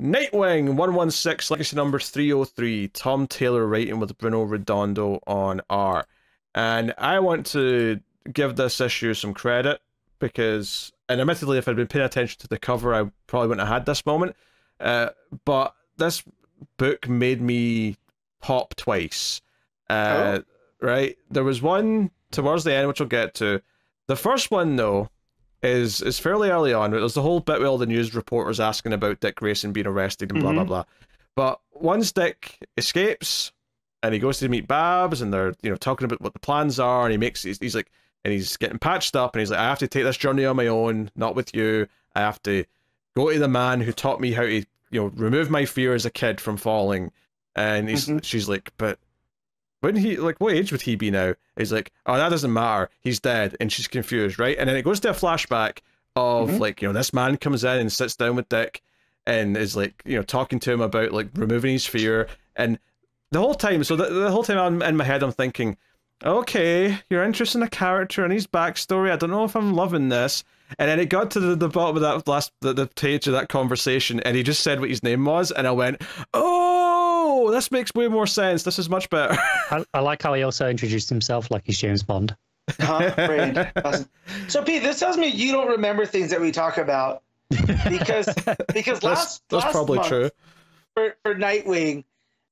Nightwing 116, legacy number 303, Tom Taylor writing with Bruno Redondo on art. And I want to give this issue some credit because, and admittedly, if I'd been paying attention to the cover, I probably wouldn't have had this moment. But this book made me pop twice. Right? There was one towards the end, which we'll get to. The first one, though, is fairly early on. There's the whole bit with all the news reporters asking about Dick Grayson being arrested and blah, blah, blah. But once Dick escapes and he goes to meet Babs and they're, talking about what the plans are, and he's like, and he's getting patched up and he's like, I have to take this journey on my own, not with you. I have to go to the man who taught me how to, remove my fear as a kid from falling. And she's like, but wouldn't he, like, what age would he be now? He's like, oh, that doesn't matter. He's dead. And she's confused, right? And then it goes to a flashback of, like, this man comes in and sits down with Dick and is, like, talking to him about, like, removing his fear. And the whole time, so the whole time I'm in my head, I'm thinking, okay, you're interested in a character and his backstory. I don't know if I'm loving this. And then it got to the bottom of that the page of that conversation, and he just said what his name was, and I went, oh, this makes way more sense. This is much better. I like how he also introduced himself like he's James Bond. Great. Awesome. So Pete, this tells me you don't remember things that we talk about because that's probably month, true. For Nightwing,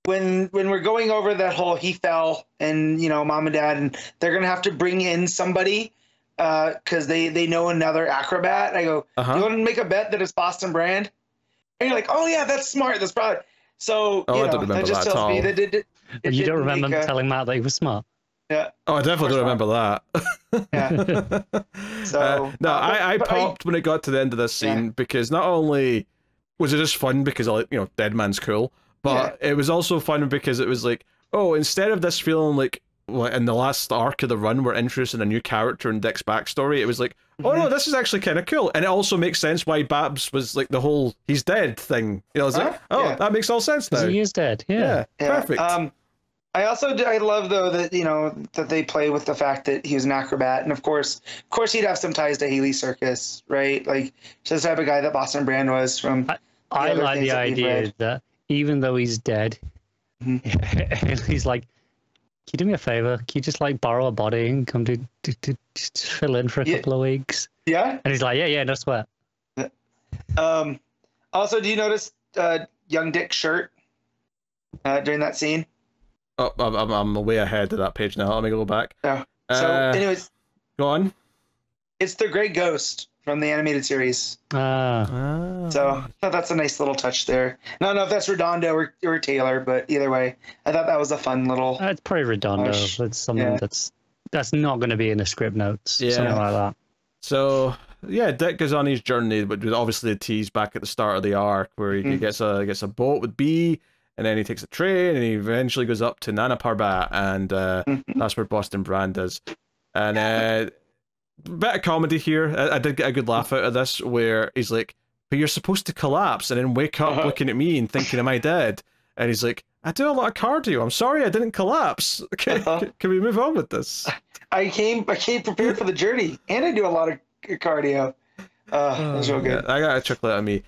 when we're going over that whole he fell and mom and dad, and they're gonna have to bring in somebody because they know another acrobat. I go, you want to make a bet that it's Boston Brand? And you're like, oh yeah, that's smart. That's probably so. I don't remember that just that tells me that you don't remember telling Matt that he was smart. Yeah. Oh, I definitely don't remember that. Yeah. So no, I popped when it got to the end of this scene because not only was it just fun because Dead Man's cool, but it was also fun because it was like, oh, instead of this feeling like in the last arc of the run we're interested in a new character in Dick's backstory, it was like, oh no, this is actually kind of cool. And it also makes sense why Babs was like the whole he's dead thing. It's like, oh, that makes all sense now. He is dead. Yeah. Perfect. I love though that that they play with the fact that he was an acrobat, and of course he'd have some ties to Haley Circus, right? Like just the type of guy that Boston Brand was from. I like the idea that even though he's dead, he's like, can you do me a favor? Can you just like borrow a body and come to just fill in for a couple of weeks? Yeah. And he's like, yeah, no sweat. Also, do you notice young Dick's shirt during that scene? Oh, I'm way ahead of that page now. Let me go back. Yeah. So, anyways, go on. It's the Gray Ghost from the animated series. So I thought that's a nice little touch there. I don't know if that's Redondo or Taylor, but either way, I thought that was a fun little. It's probably Redondo. It's something that's not going to be in the script notes. Something like that. So Dick goes on his journey, but with obviously a tease back at the start of the arc where he gets a boat with B, and then he takes a train, and he eventually goes up to Nana Parbat, and that's where Boston Brand is. And bit of comedy here. I did get a good laugh out of this, where he's like, but you're supposed to collapse and then wake up looking at me and thinking, am I dead? And he's like, I do a lot of cardio. I'm sorry I didn't collapse. Okay, can we move on with this? I came prepared for the journey, and I do a lot of cardio. That's real good. I got a chuckle out of me.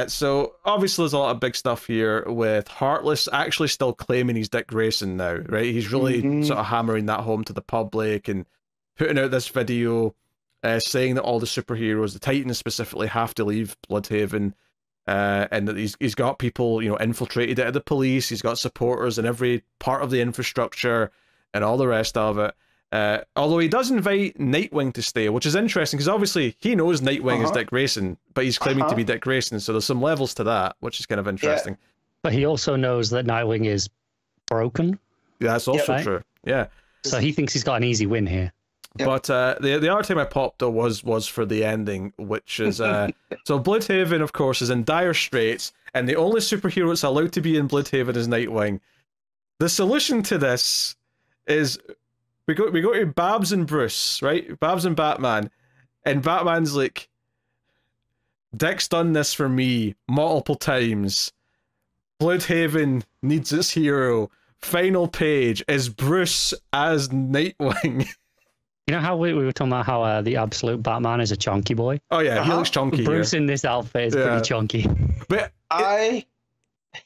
So obviously there's a lot of big stuff here with Heartless actually still claiming he's Dick Grayson now, right? He's really sort of hammering that home to the public and putting out this video saying that all the superheroes, the Titans specifically, have to leave Bloodhaven, and that he's got people, infiltrated out of the police, he's got supporters in every part of the infrastructure and all the rest of it. Although he does invite Nightwing to stay, which is interesting, because obviously he knows Nightwing is Dick Grayson, but he's claiming to be Dick Grayson, so there's some levels to that, which is kind of interesting. But he also knows that Nightwing is broken. Yeah, that's also true. Yeah. So he thinks he's got an easy win here. But the other time I popped though was for the ending, which is so Bloodhaven, of course, is in dire straits, and the only superhero that's allowed to be in Bloodhaven is Nightwing. The solution to this is we go to Babs and Bruce, right? Babs and Batman, and Batman's like, Dick's done this for me multiple times. Bloodhaven needs its hero. Final page is Bruce as Nightwing. You know how we were talking about how the absolute Batman is a chunky boy? Oh yeah, he looks chunky. Bruce in this outfit is pretty chunky. But I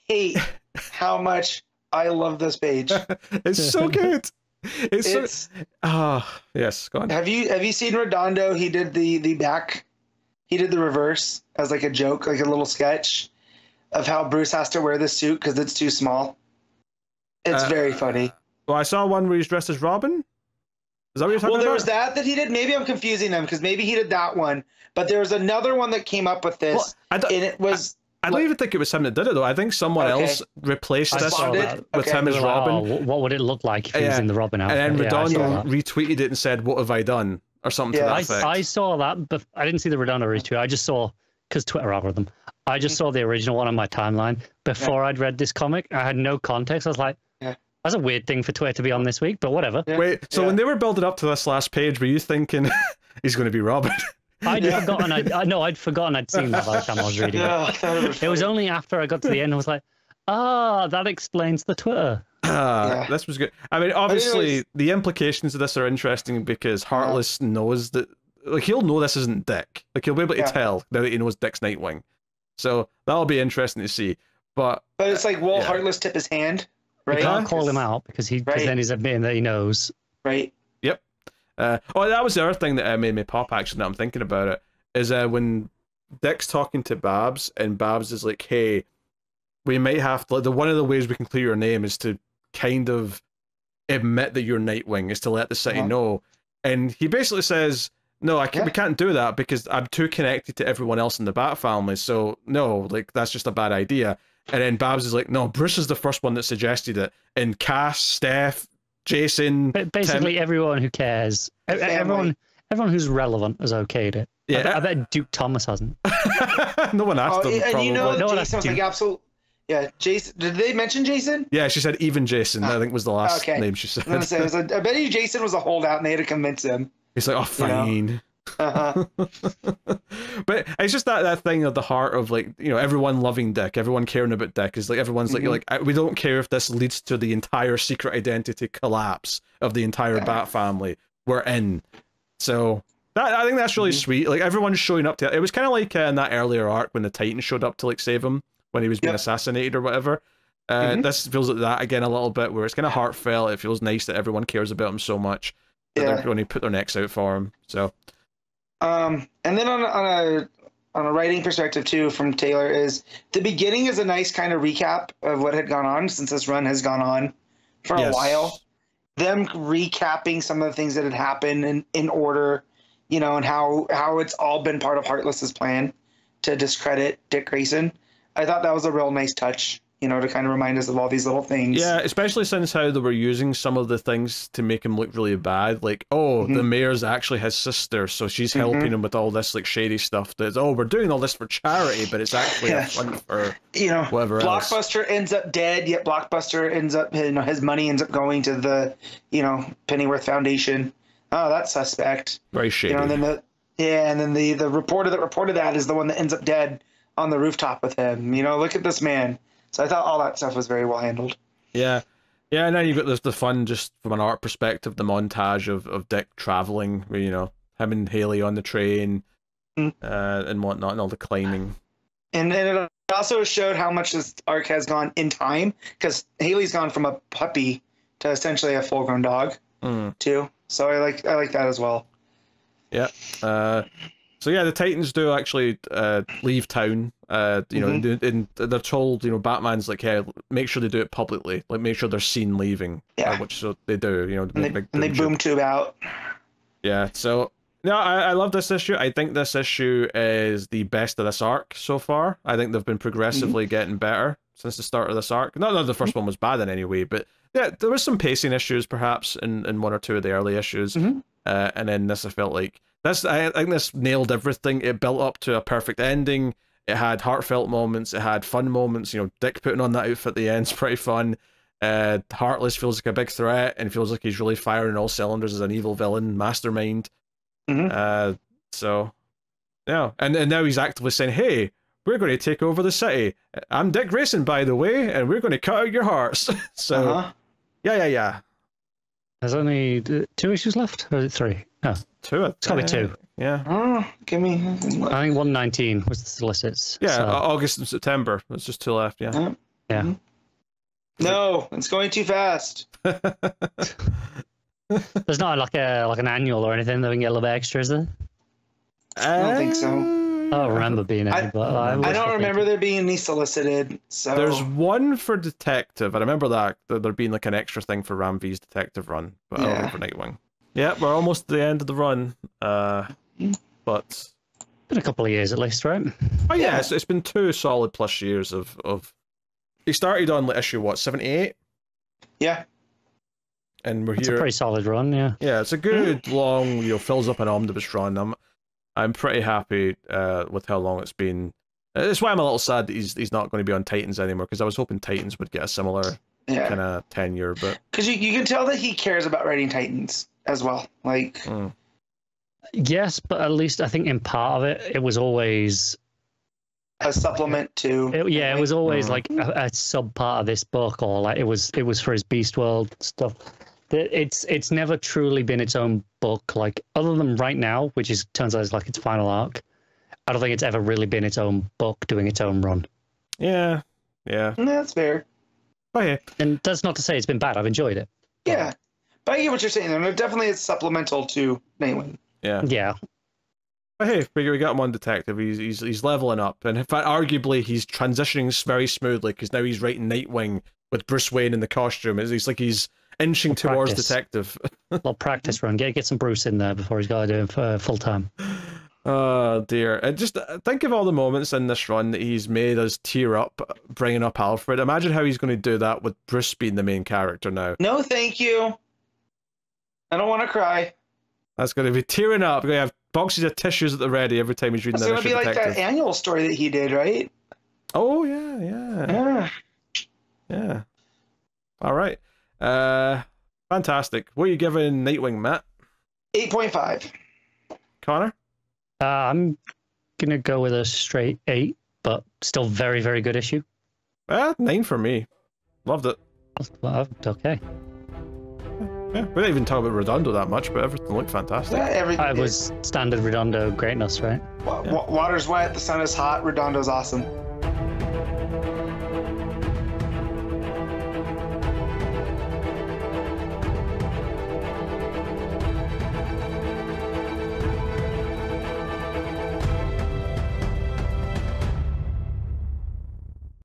hate how much I love this page. It's so good. It's yes, go on. Have you seen Redondo? He did the back. He did the reverse as like a joke, like a little sketch of how Bruce has to wear the suit because it's too small. It's very funny. Well, I saw one where he's dressed as Robin. Is that what you're talking about? Well, there was that he did. Maybe I'm confusing them because maybe he did that one. But there was another one that came up with this, and it was. I don't even think it was him that did it, though. I think someone else replaced this with him as Robin. Oh, what would it look like if he was in the Robin outfit? And then Redondo retweeted it and said, "What have I done?" or something to that effect. I saw that, but I didn't see the Redondo retweet. I just saw, because Twitter algorithm, I just saw the original one on my timeline. Before I'd read this comic, I had no context. I was like, that's a weird thing for Twitter to be on this week, but whatever. Wait, so when they were building up to this last page, were you thinking he's going to be Robin? I'd forgotten. I'd forgotten I'd seen that by the time I was reading it. It was only after I got to the end I was like, that explains the Twitter. This was good. I mean, obviously, the implications of this are interesting because Heartless knows that, like, he'll know this isn't Dick. Like, he'll be able to tell now that he knows Dick's Nightwing. So that'll be interesting to see. But it's like, will Heartless tip his hand? Right? You can't call him out because then he's admitting that he knows. Right. Yep. That was the other thing that made me pop, actually, now I'm thinking about it, is when Dick's talking to Babs, and Babs is like, hey, we might have to, one of the ways we can clear your name is to kind of admit that you're Nightwing, is to let the city know. And he basically says, no, we can't do that because I'm too connected to everyone else in the Bat family, so no, like, that's just a bad idea. And then Babs is like, no, Bruce is the first one that suggested it. And Cass, Steph, Jason, basically Tim, everyone who cares, everyone who's relevant has okayed it. Yeah, I bet Duke Thomas hasn't. No one asked him. And probably. Jason was like, absolute. Yeah, Jason. Did they mention Jason? Yeah, she said even Jason. I think was the last name she said. I bet you Jason was a holdout, and they had to convince him. He's like, oh, fine. But it's just that thing of the heart of, like, you know, everyone loving Dick, everyone caring about Dick, is like everyone's like we don't care if this leads to the entire secret identity collapse of the entire Bat family, we're in. So I think that's really sweet. Like, everyone's showing up to it. It was kind of like in that earlier arc when the Titans showed up to, like, save him when he was being assassinated or whatever. This feels like that again a little bit, where it's kind of heartfelt. It feels nice that everyone cares about him so much that they're going to put their necks out for him. So and then on a writing perspective too, from Taylor, is the beginning is a nice kind of recap of what had gone on, since this run has gone on for a while. Them recapping some of the things that had happened in order, you know, and how it's all been part of Heartless's plan to discredit Dick Grayson. I thought that was a real nice touch, you know, to kind of remind us of all these little things. Yeah, especially since how they were using some of the things to make him look really bad. Like, the mayor's actually his sister, so she's helping him with all this, like, shady stuff. That's, we're doing all this for charity, but it's actually a front for, you know, whatever Blockbuster else. Ends up dead, yet Blockbuster ends up, you know, his money ends up going to the, you know, Pennyworth Foundation. Oh, that's suspect. Very shady. You know, and then the reporter that reported that is the one that ends up dead on the rooftop with him. You know, look at this man. So I thought all that stuff was very well handled. Yeah. And then you got the fun, just from an art perspective, the montage of Dick traveling, where, you know, him and Haley on the train and whatnot, and all the climbing. And it also showed how much this arc has gone in time, because Haley's gone from a puppy to essentially a full-grown dog too. So I like that as well. Yeah. So yeah, the Titans do actually leave town. You know, and they're told, you know, Batman's like, hey, make sure they do it publicly, like, make sure they're seen leaving. Which so they do, you know. And they boom tube out. Yeah. So no, I love this issue. I think this issue is the best of this arc so far. I think they've been progressively getting better since the start of this arc. Not that the first one was bad in any way, but yeah, there was some pacing issues perhaps in one or two of the early issues, and then this, I felt like. I think this nailed everything. It built up to a perfect ending. It had heartfelt moments. It had fun moments. You know, Dick putting on that outfit at the end's pretty fun. Heartless feels like a big threat and feels like he's really firing all cylinders as an evil villain mastermind. So, yeah. And now he's actively saying, hey, we're going to take over the city. I'm Dick Grayson, by the way, and we're going to cut out your hearts. So, yeah. There's only 2 issues left? Or is it 3? No. 2. It's got to be 2. Yeah. Oh, give me. I think 119 was the solicits. Yeah, so. August and September. There's just two left. Yeah. Yeah. Mm-hmm. No, it's going too fast. There's not like an annual or anything that we can get a little bit extra, is there? I don't think so. I don't remember being any, but I don't remember there being any solicited. So there's one for Detective. I remember that there being like an extra thing for Ram V's Detective run, but I don't know for Nightwing. Yeah, we're almost at the end of the run. But been a couple of years at least, right? Oh yeah, it's been 2 solid plus years of. He started on issue what, 78? Yeah. And we're It's here. a pretty solid run, yeah. Yeah, it's a good long, fills up an omnibus run. I'm pretty happy with how long it's been. That's why I'm a little sad that he's not going to be on Titans anymore, because I was hoping Titans would get a similar kind of tenure, but because you can tell that he cares about writing Titans as well. Like, yes, but at least I think in part of it was always a supplement to. It was always like a sub part of this book, or like it was for his Beast World stuff. It's never truly been its own book, like other than right now, which turns out is like its final arc. I don't think it's ever really been its own book doing its own run. Yeah. That's fair. Okay. And that's not to say it's been bad. I've enjoyed it. Yeah, but I get what you're saying. There, definitely it's supplemental to Nightwing. Yeah. But hey, we got him on Detective. He's leveling up, and in fact, arguably, he's transitioning very smoothly because now he's writing Nightwing with Bruce Wayne in the costume. It's like he's inching towards Detective. Well, practice run. Get some Bruce in there before he's got to do it for full time. Oh dear! And just think of all the moments in this run that he's made us tear up, bringing up Alfred. Imagine how he's going to do that with Bruce being the main character now. No, thank you. I don't want to cry. That's going to be tearing up. We're going to have boxes of tissues at the ready every time he's reading that. It's going to be like that annual story that he did, right? Oh yeah. All right. Fantastic. What are you giving Nightwing, Matt? 8.5. Connor? I'm gonna go with a straight 8, but still very, very good issue. 9 for me. Loved it. Okay. Yeah, we didn't even talk about Redondo that much, but everything looked fantastic. Yeah, everything. I was standard Redondo greatness, right? Water's wet, the sun is hot, Redondo's awesome.